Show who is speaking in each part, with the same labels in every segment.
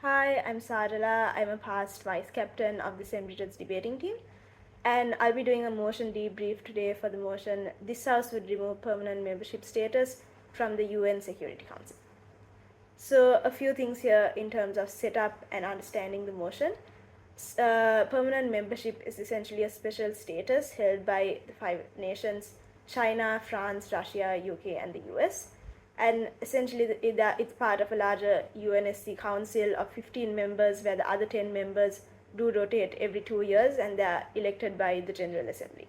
Speaker 1: Hi, I'm Sarala. I'm a past vice captain of the AIS debating team, and I'll be doing a motion debrief today for the motion "This House would remove permanent membership status from the UN Security Council." So, a few things here in terms of setup and understanding the motion. Permanent membership is essentially a special status held by the five nations: China, France, Russia, UK, and the US. And essentially, it's part of a larger UNSC council of 15 members, where the other 10 members do rotate every 2 years and they are elected by the General Assembly.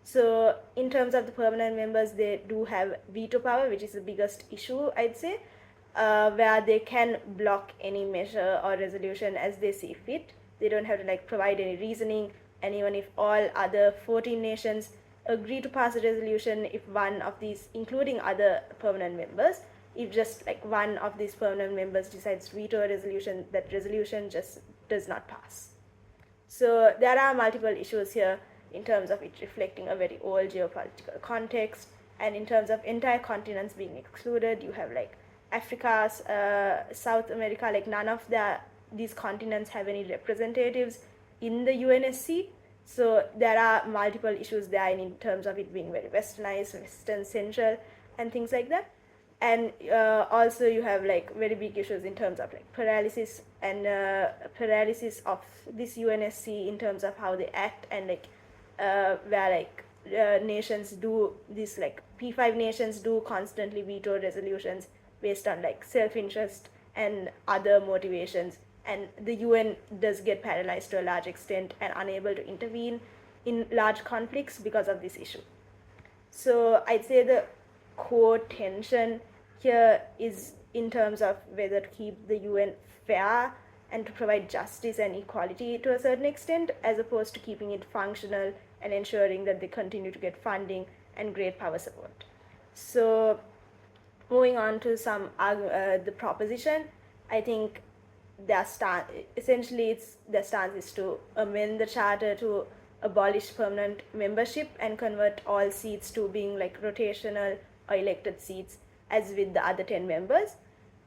Speaker 1: So, in terms of the permanent members, they do have veto power, which is the biggest issue, I'd say, where they can block any measure or resolution as they see fit. They don't have to provide any reasoning, and even if all other 14 nations agree to pass a resolution, if one of these, including other permanent members, if just one of these permanent members decides to veto a resolution, that resolution just does not pass. So there are multiple issues here in terms of it reflecting a very old geopolitical context, and in terms of entire continents being excluded. You have Africa, South America, none of these continents have any representatives in the UNSC. So there are multiple issues there in terms of it being very westernized, western central, and things like that. And also you have very big issues in terms of paralysis of this UNSC in terms of how they act, and where nations do this, P5 nations do constantly veto resolutions based on self-interest and other motivations, and the UN does get paralyzed to a large extent and unable to intervene in large conflicts because of this issue. So I'd say the core tension here is in terms of whether to keep the UN fair and to provide justice and equality to a certain extent, as opposed to keeping it functional and ensuring that they continue to get funding and great power support. So moving on to the proposition, I think their stance is to amend the charter to abolish permanent membership and convert all seats to being rotational or elected seats as with the other 10 members,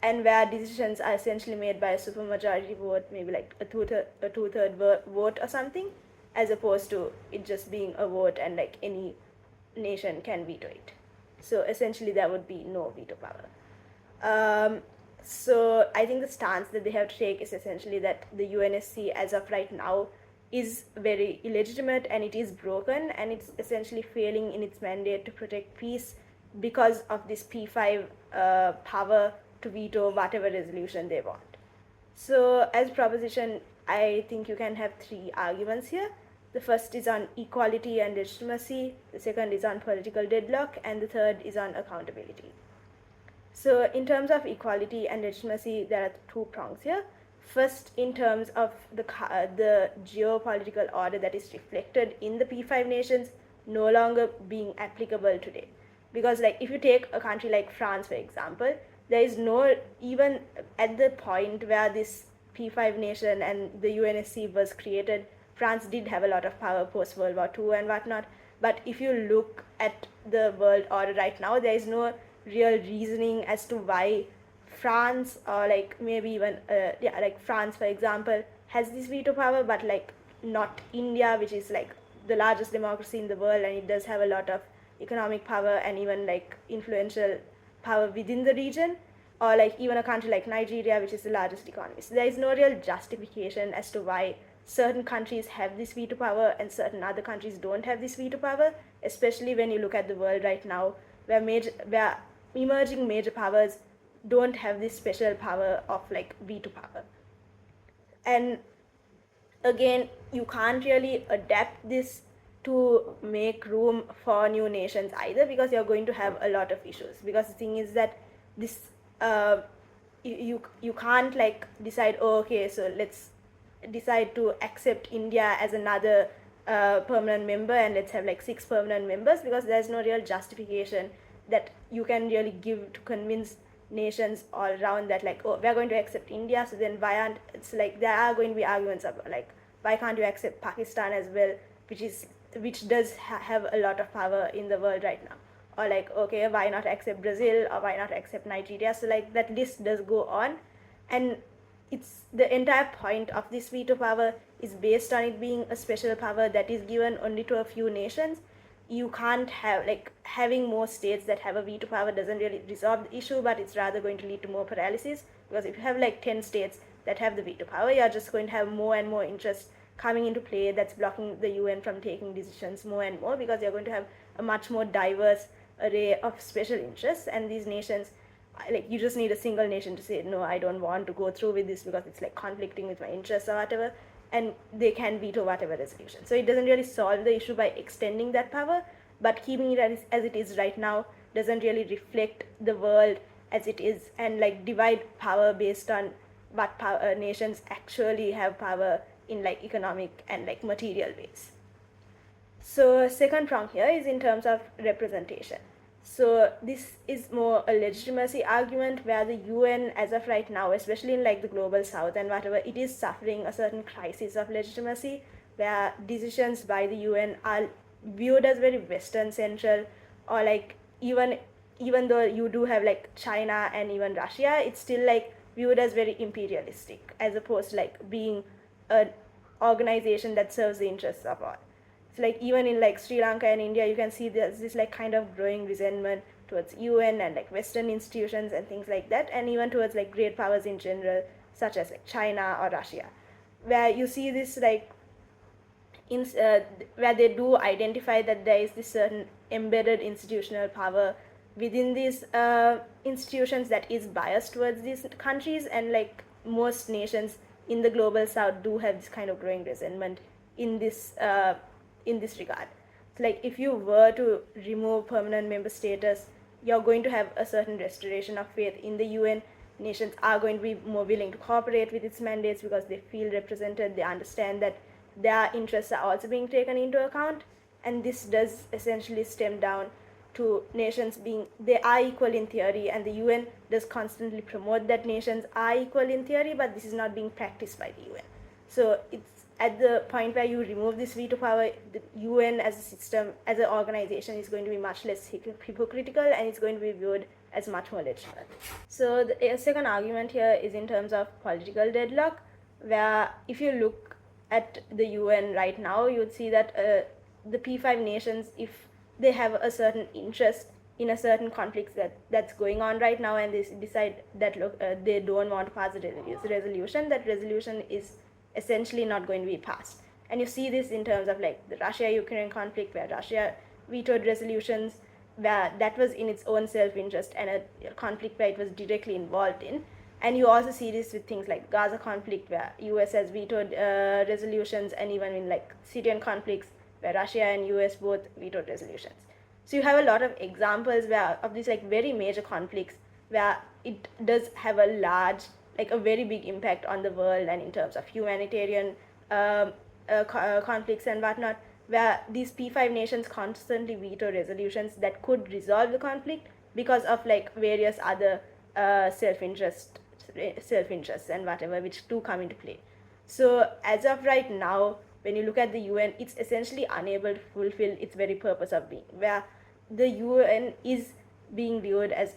Speaker 1: and where decisions are essentially made by a supermajority vote, maybe a two-third vote or something, as opposed to it just being a vote and any nation can veto it. So essentially there would be no veto power. So I think the stance that they have to take is essentially that the UNSC as of right now is very illegitimate, and it is broken, and it's essentially failing in its mandate to protect peace because of this P5 power to veto whatever resolution they want. So as proposition, I think you can have three arguments here. The first is on equality and legitimacy, the second is on political deadlock, and the third is on accountability. So in terms of equality and legitimacy, there are two prongs here. First, in terms of the geopolitical order that is reflected in the P5 nations no longer being applicable today. Because if you take a country like France, for example, there is no, even at the point where this P5 nation and the UNSC was created, France did have a lot of power post World War II and whatnot. But if you look at the world order right now, there is no real reasoning as to why France, or maybe even France, for example, has this veto power, but not India, which is the largest democracy in the world, and it does have a lot of economic power and even influential power within the region, or even a country like Nigeria, which is the largest economy. So there is no real justification as to why certain countries have this veto power and certain other countries don't have this veto power, especially when you look at the world right now, where emerging major powers don't have this special power of veto power. And again, you can't really adapt this to make room for new nations either, because you're going to have a lot of issues. Because the thing is that this you can't decide, oh, okay, so let's decide to accept India as another permanent member, and let's have 6 permanent members, because there's no real justification that you can really give to convince nations all around that oh, we're going to accept India, so then why aren't, it's there are going to be arguments about why can't you accept Pakistan as well, which does have a lot of power in the world right now, or okay, why not accept Brazil, or why not accept Nigeria. So that list does go on, and it's the entire point of this veto power is based on it being a special power that is given only to a few nations. You can't have, like, having more states that have a veto power doesn't really resolve the issue, but it's rather going to lead to more paralysis, because if you have like 10 states that have the veto power, you're just going to have more and more interest coming into play that's blocking the UN from taking decisions more and more, because you're going to have a much more diverse array of special interests, and these nations, like, you just need a single nation to say, no, I don't want to go through with this because it's like conflicting with my interests or whatever, and they can veto whatever resolution. So it doesn't really solve the issue by extending that power, but keeping it as it is right now doesn't really reflect the world as it is, and like divide power based on what power, nations actually have power in like economic and like material ways. So second prong here is in terms of representation. So this is more a legitimacy argument, where the UN as of right now, especially in like the global south and whatever, it is suffering a certain crisis of legitimacy, where decisions by the UN are viewed as very Western central, or like even though you do have like China and even Russia, it's still like viewed as very imperialistic, as opposed to like being an organization that serves the interests of all. So like even in like Sri Lanka and India, you can see there's this like kind of growing resentment towards UN and like Western institutions and things like that, and even towards like great powers in general, such as like China or Russia, where you see this like where they do identify that there is this certain embedded institutional power within these institutions that is biased towards these countries, and like most nations in the global south do have this kind of growing resentment in this regard. So like if you were to remove permanent member status, you're going to have a certain restoration of faith in the UN. Nations are going to be more willing to cooperate with its mandates because they feel represented, they understand that their interests are also being taken into account, and this does essentially stem down to nations being, they are equal in theory, and the UN does constantly promote that nations are equal in theory, but this is not being practiced by the UN. So it's at the point where you remove this veto power, the UN as a system, as an organization, is going to be much less hypocritical, and it's going to be viewed as much more legitimate. So the second argument here is in terms of political deadlock, where if you look at the UN right now, you would see that the P5 nations, if they have a certain interest in a certain conflict that's going on right now, and they decide that they don't want to pass a resolution, that resolution is essentially not going to be passed. And you see this in terms of like the Russia-Ukraine conflict, where Russia vetoed resolutions where that was in its own self-interest, and a conflict where it was directly involved in. And you also see this with things like Gaza conflict, where US has vetoed resolutions, and even in like Syrian conflicts where Russia and US both vetoed resolutions. So you have a lot of examples where of these like very major conflicts where it does have a large, like a very big impact on the world, and in terms of humanitarian conflicts and whatnot, where these P5 nations constantly veto resolutions that could resolve the conflict because of like various other self-interests and whatever, which do come into play. So as of right now, when you look at the UN, it's essentially unable to fulfill its very purpose of being, where the UN is being viewed as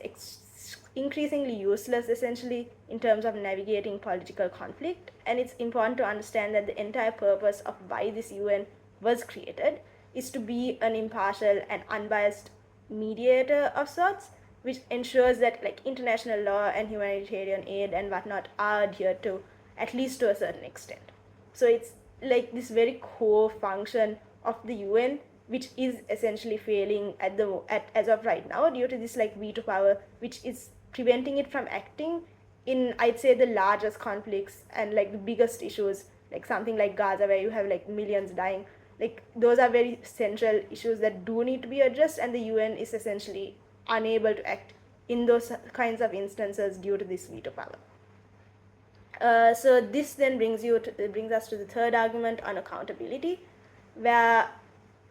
Speaker 1: increasingly useless, essentially, in terms of navigating political conflict. And it's important to understand that the entire purpose of why this UN was created is to be an impartial and unbiased mediator of sorts, which ensures that like international law and humanitarian aid and whatnot are adhered to, at least to a certain extent. So it's like this very core function of the UN, which is essentially failing as of right now, due to this like veto power, which is preventing it from acting in, I'd say, the largest conflicts and like the biggest issues, like something like Gaza, where you have like millions dying. Like those are very central issues that do need to be addressed, and the UN is essentially unable to act in those kinds of instances due to this veto power. So this then brings us to the third argument on accountability, where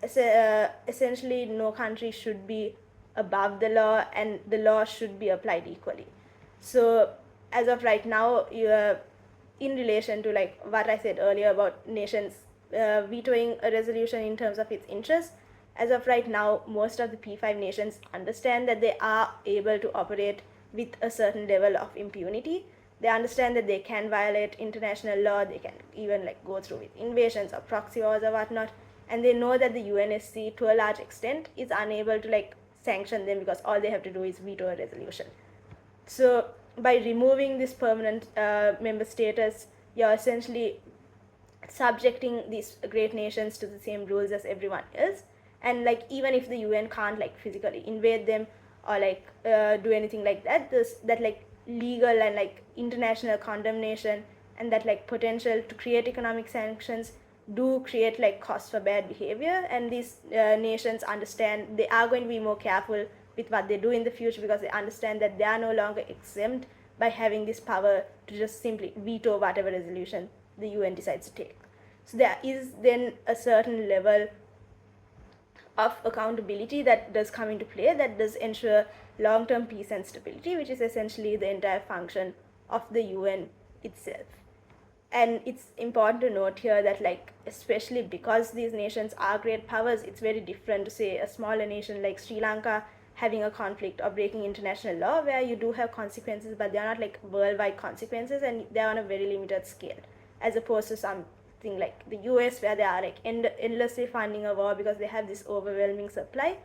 Speaker 1: essentially no country should be above the law, and the law should be applied equally. So as of right now, in relation to like what I said earlier about nations vetoing a resolution in terms of its interests, as of right now, most of the P5 nations understand that they are able to operate with a certain level of impunity, They understand that they can violate international law, they can even like go through with invasions or proxy wars or whatnot, and they know that the UNSC to a large extent is unable to like sanction them because all they have to do is veto a resolution. So by removing this permanent member status, you're essentially subjecting these great nations to the same rules as everyone else. And like even if the UN can't like physically invade them or like do anything like that, that like legal and like international condemnation and that like potential to create economic sanctions do create like costs for bad behavior. And these nations understand they are going to be more careful with what they do in the future because they understand that they are no longer exempt by having this power to just simply veto whatever resolution the UN decides to take. So there is then a certain level of accountability that does come into play, that does ensure long-term peace and stability, which is essentially the entire function of the UN itself. And it's important to note here that like especially because these nations are great powers, it's very different to say a smaller nation like Sri Lanka having a conflict or breaking international law, where you do have consequences, but they are not like worldwide consequences and they are on a very limited scale, as opposed to something like the US where they are like endlessly funding a war because they have this overwhelming supply.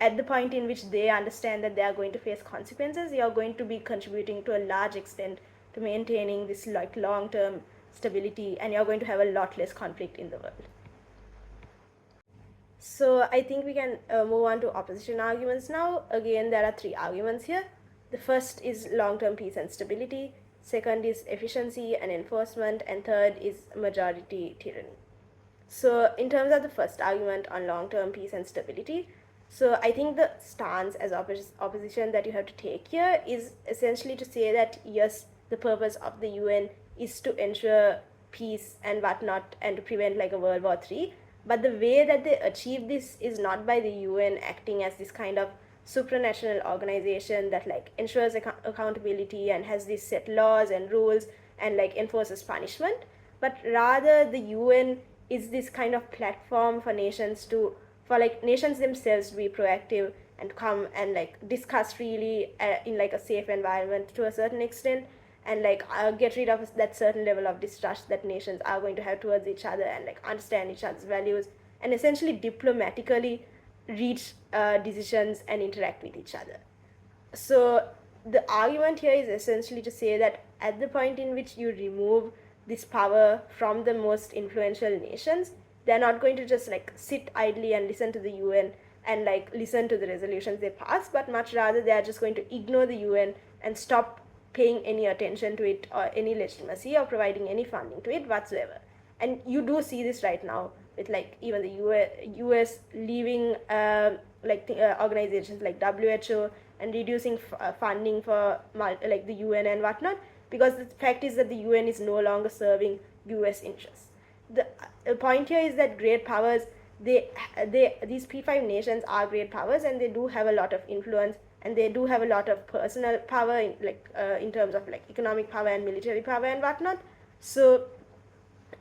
Speaker 1: At the point in which they understand that they are going to face consequences, you are going to be contributing to a large extent to maintaining this like long-term stability, and you're going to have a lot less conflict in the world. So I think we can move on to opposition arguments now. Again, there are three arguments here. The first is long-term peace and stability, second is efficiency and enforcement, and third is majority tyranny. So in terms of the first argument on long-term peace and stability, so I think the stance as opposition that you have to take here is essentially to say that yes, the purpose of the UN is to ensure peace and whatnot and to prevent like a World War III. But the way that they achieve this is not by the UN acting as this kind of supranational organization that like ensures accountability and has these set laws and rules and like enforces punishment, but rather the UN is this kind of platform for nations themselves to be proactive and come and like discuss freely in like a safe environment to a certain extent, and like get rid of that certain level of distrust that nations are going to have towards each other, and like understand each other's values and essentially diplomatically reach decisions and interact with each other. So the argument here is essentially to say that at the point in which you remove this power from the most influential nations, they're not going to just like sit idly and listen to the UN and like listen to the resolutions they pass, but much rather they are just going to ignore the UN and stop paying any attention to it or any legitimacy or providing any funding to it whatsoever. And you do see this right now with like even the US leaving organizations like WHO and reducing funding for like the UN and whatnot, because the fact is that the UN is no longer serving US interests. The point here is that great powers, these P5 nations are great powers and they do have a lot of influence and they do have a lot of personal power in terms of like economic power and military power and whatnot. So,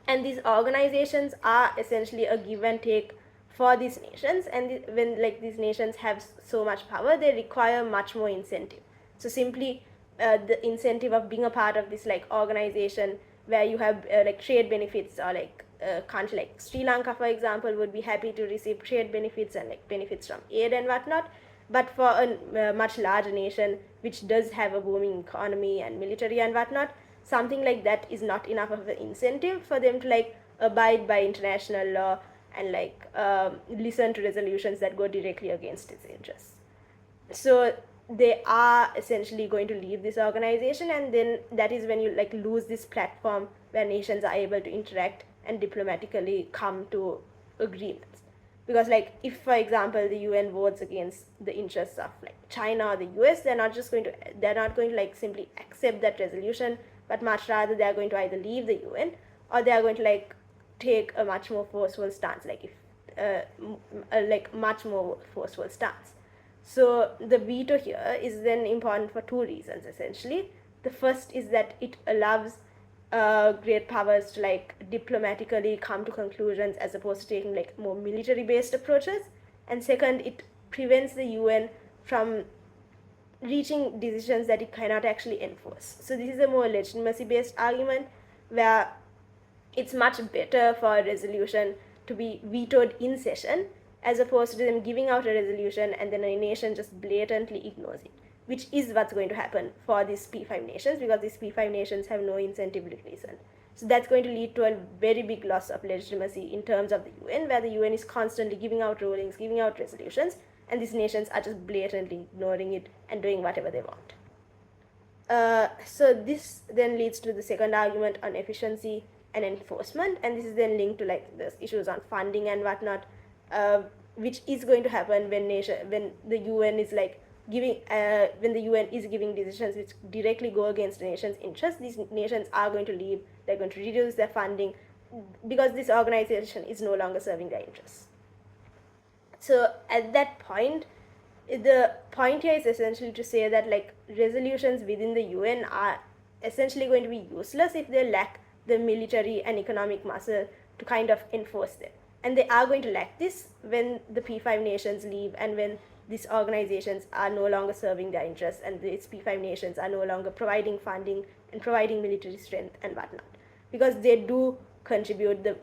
Speaker 1: and these organizations are essentially a give and take for these nations, and when like these nations have so much power, they require much more incentive. So simply the incentive of being a part of this like organization where you have like trade benefits, or like country like Sri Lanka for example would be happy to receive trade benefits and like benefits from aid and whatnot. But for a much larger nation which does have a booming economy and military and whatnot, something like that is not enough of an incentive for them to like abide by international law and like listen to resolutions that go directly against its interests. So they are essentially going to leave this organization, and then that is when you like lose this platform where nations are able to interact and diplomatically come to agreements. Because like if for example the UN votes against the interests of like China or the US, they're not going to like simply accept that resolution, but much rather they are going to either leave the UN or they are going to like take a much more forceful stance, like if much more forceful stance. So the veto here is then important for two reasons essentially. The first is that it allows great powers to like diplomatically come to conclusions as opposed to taking like more military based approaches, and second, it prevents the UN from reaching decisions that it cannot actually enforce. So this is a more legitimacy based argument where it's much better for a resolution to be vetoed in session as opposed to them giving out a resolution and then a nation just blatantly ignores it, which is what's going to happen for these P5 nations, because these P5 nations have no incentive to listen. So that's going to lead to a very big loss of legitimacy in terms of the UN, where the UN is constantly giving out rulings, giving out resolutions, and these nations are just blatantly ignoring it and doing whatever they want. So this then leads to the second argument on efficiency and enforcement, and this is then linked to like the issues on funding and whatnot, which is going to happen when the UN is like giving when the UN is giving decisions which directly go against the nation's interests. These nations are going to leave. They're going to reduce their funding because this organization is no longer serving their interests. So at that point, the point here is essentially to say that like resolutions within the UN are essentially going to be useless if they lack the military and economic muscle to kind of enforce them. And they are going to lack this when the P5 nations leave and when these organizations are no longer serving their interests and these P5 nations are no longer providing funding and providing military strength and whatnot, because they do contribute the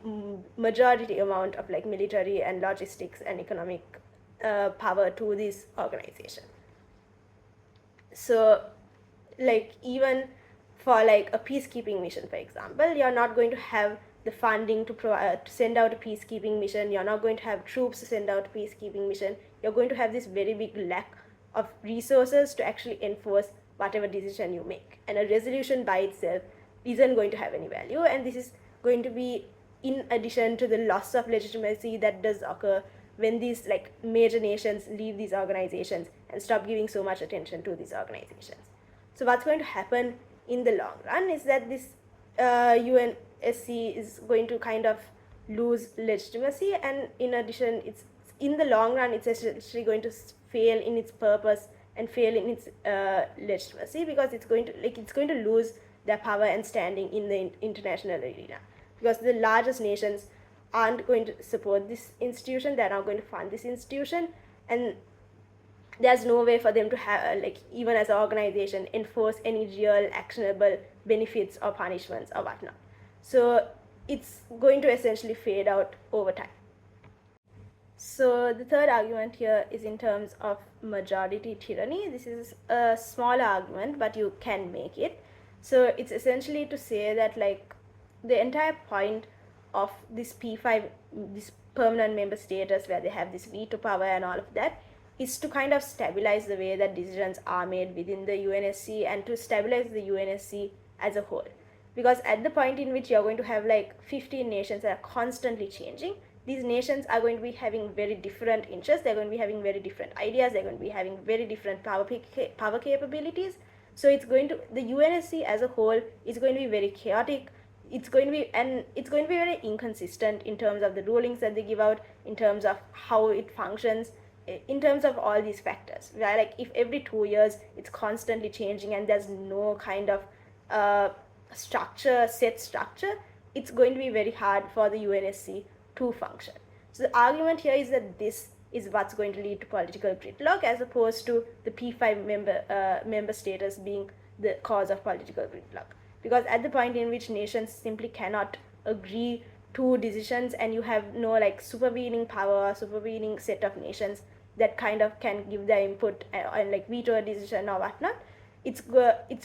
Speaker 1: majority amount of like military and logistics and economic power to this organization. So like even for like a peacekeeping mission, for example, you're not going to have the funding to send out a peacekeeping mission. You're not going to have troops to send out a peacekeeping mission. You're going to have this very big lack of resources to actually enforce whatever decision you make, and a resolution by itself isn't going to have any value. And this is going to be in addition to the loss of legitimacy that does occur when these like major nations leave these organizations and stop giving so much attention to these organizations. So what's going to happen in the long run is that this UNSC is going to kind of lose legitimacy, and in addition, it's in the long run it's actually going to fail in its purpose and fail in its legitimacy, because it's going to lose their power and standing in the international arena, because the largest nations aren't going to support this institution. They're not going to fund this institution, and there's no way for them to have like even as an organization enforce any real actionable benefits or punishments or whatnot. So it's going to essentially fade out over time. So the third argument here is in terms of majority tyranny. This is a small argument, but you can make it. So it's essentially to say that like the entire point of this P5, this permanent member status where they have this veto power and all of that, is to kind of stabilize the way that decisions are made within the UNSC and to stabilize the UNSC as a whole. Because at the point in which you're going to have like 15 nations that are constantly changing, these nations are going to be having very different interests, they're going to be having very different ideas, they're going to be having very different power capabilities. So it's going to, the UNSC as a whole is going to be very chaotic. It's going to be very inconsistent in terms of the rulings that they give out, in terms of how it functions, in terms of all these factors. Where like if every 2 years it's constantly changing and there's no kind of set structure, it's going to be very hard for the UNSC to function. So the argument here is that this is what's going to lead to political gridlock, as opposed to the P5 member status being the cause of political gridlock. Because at the point in which nations simply cannot agree to decisions and you have no like supervening power or supervening set of nations that kind of can give their input and like veto a decision or whatnot, it's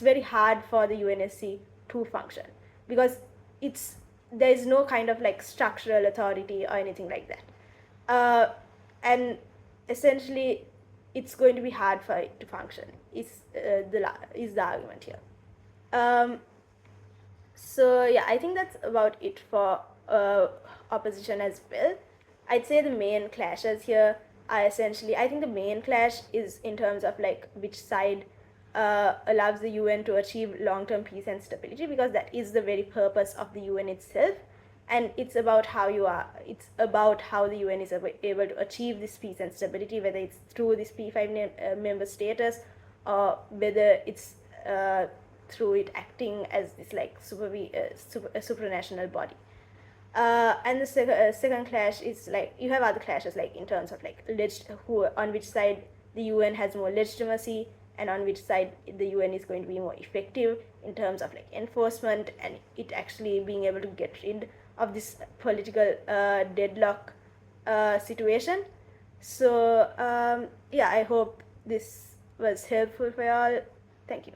Speaker 1: very hard for the UNSC to function, because there is no kind of like structural authority or anything like that, and essentially it's going to be hard for it to function is the argument here. So yeah, I think that's about it for opposition as well. I'd say the main clashes here are essentially, I think the main clash is in terms of like which side allows the UN to achieve long-term peace and stability, because that is the very purpose of the UN itself, and it's about how the UN is able to achieve this peace and stability, whether it's through this P5 member status or whether it's through it acting as this like supranational body. And the second clash is like, you have other clashes like in terms of like on which side the UN has more legitimacy and on which side the UN is going to be more effective in terms of like enforcement and it actually being able to get rid of this political deadlock situation. So yeah, I hope this was helpful for y'all. Thank you.